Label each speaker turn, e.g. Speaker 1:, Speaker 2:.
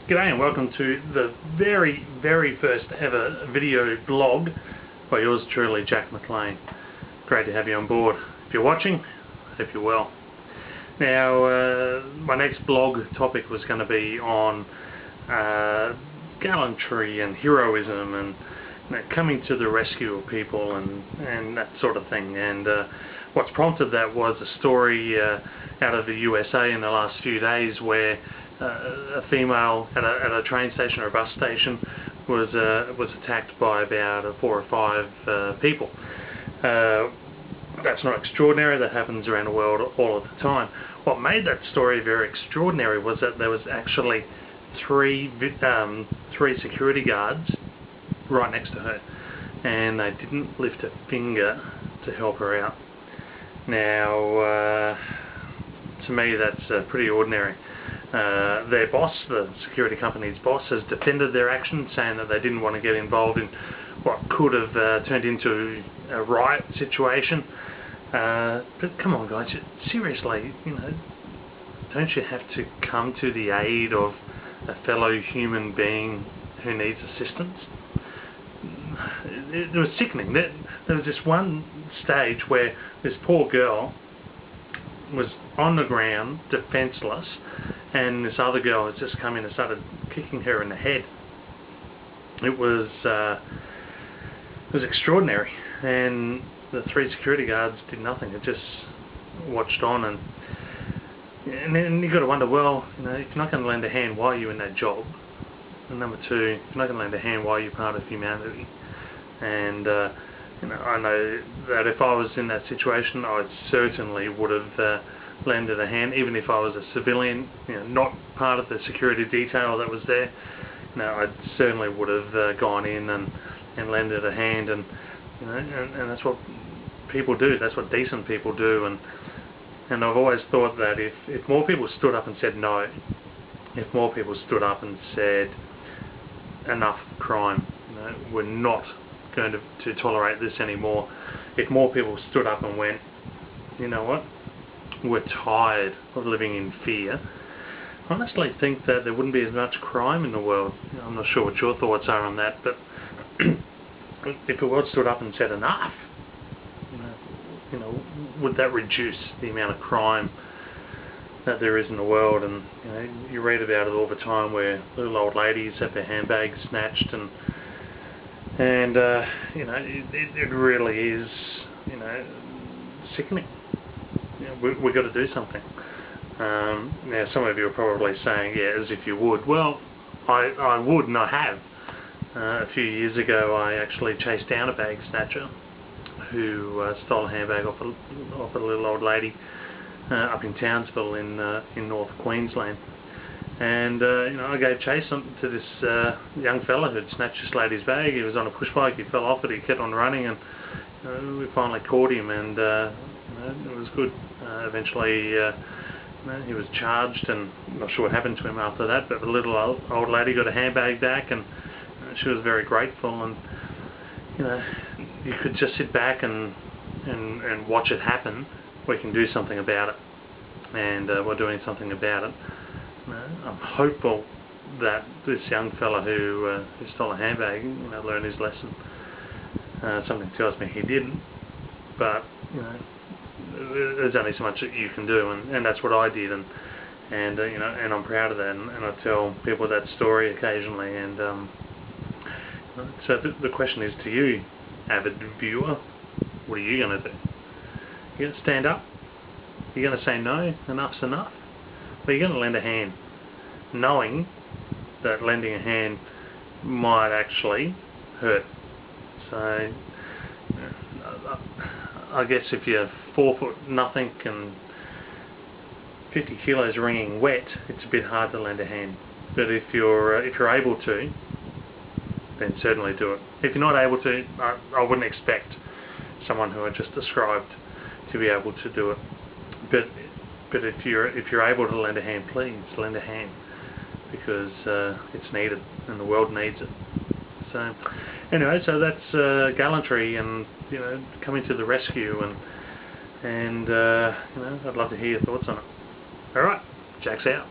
Speaker 1: G'day and welcome to the very first ever video blog by yours truly, Jack McLean. Great to have you on board. If you're watching, I hope you're well. Now, my next blog topic was going to be on gallantry and heroism and coming to the rescue of people and that sort of thing. And what's prompted that was a story out of the USA in the last few days where a female at a train station or a bus station was attacked by about 4 or 5 people. That's not extraordinary. That happens around the world all of the time. What made that story very extraordinary was that there was actually three security guards right next to her, and they didn't lift a finger to help her out. Now, to me, that's pretty ordinary. Their boss, the security company's boss, has defended their actions, saying that they didn't want to get involved in what could have turned into a riot situation. But come on, guys, seriously, don't you have to come to the aid of a fellow human being who needs assistance? It was sickening. There was this one stage where this poor girl was on the ground, defenceless, and this other girl had just come in and started kicking her in the head. It was extraordinary, and the 3 security guards did nothing. It just watched on, and then you got to wonder, well, if you're not going to lend a hand, why are you in that job? And number 2, if you're not going to lend a hand, why are you part of humanity? And I know that if I was in that situation, I certainly would have lended a hand, even if I was a civilian, not part of the security detail that was there. I certainly would have gone in and lended a hand, and that's what people do. That's what decent people do, and I've always thought that if more people stood up and said no, if more people stood up and said enough crime, we're not going to tolerate this anymore. If more people stood up and went, you know what, we're tired of living in fear, I honestly think that there wouldn't be as much crime in the world. I'm not sure what your thoughts are on that, but if the world stood up and said enough, would that reduce the amount of crime that there is in the world? And you read about it all the time, where little old ladies have their handbags snatched, and it really is sickening. We've got to do something. Now, some of you are probably saying, yeah, as if you would. Well, I would, and I have. A few years ago, I actually chased down a bag snatcher who stole a handbag off a little old lady up in Townsville in North Queensland. And I gave chase to this young fella who'd snatched this lady's bag. He was on a push bike. He fell off it. He kept on running, and we finally caught him, and it was good. Eventually, he was charged, and I'm not sure what happened to him after that. But the little old lady got a handbag back, and she was very grateful. And you could just sit back and watch it happen. We can do something about it, and we're doing something about it. I'm hopeful that this young fella who stole a handbag, learned his lesson. Something tells me he didn't, but there's only so much that you can do, and that's what I did, and I'm proud of that, and I tell people that story occasionally. And so the question is to you, avid viewer, what are you going to do? You going to stand up? You're going to say no, enough's enough? But you're going to lend a hand, knowing that lending a hand might actually hurt. So, I guess if you're 4 foot nothing and 50 kilos wringing wet, it's a bit hard to lend a hand. But if you're able to, then certainly do it. If you're not able to, I wouldn't expect someone who I just described to be able to do it. But if you're able to lend a hand, please lend a hand, because it's needed and the world needs it. So anyway, so that's gallantry and coming to the rescue, and I'd love to hear your thoughts on it. All right, Jack's out.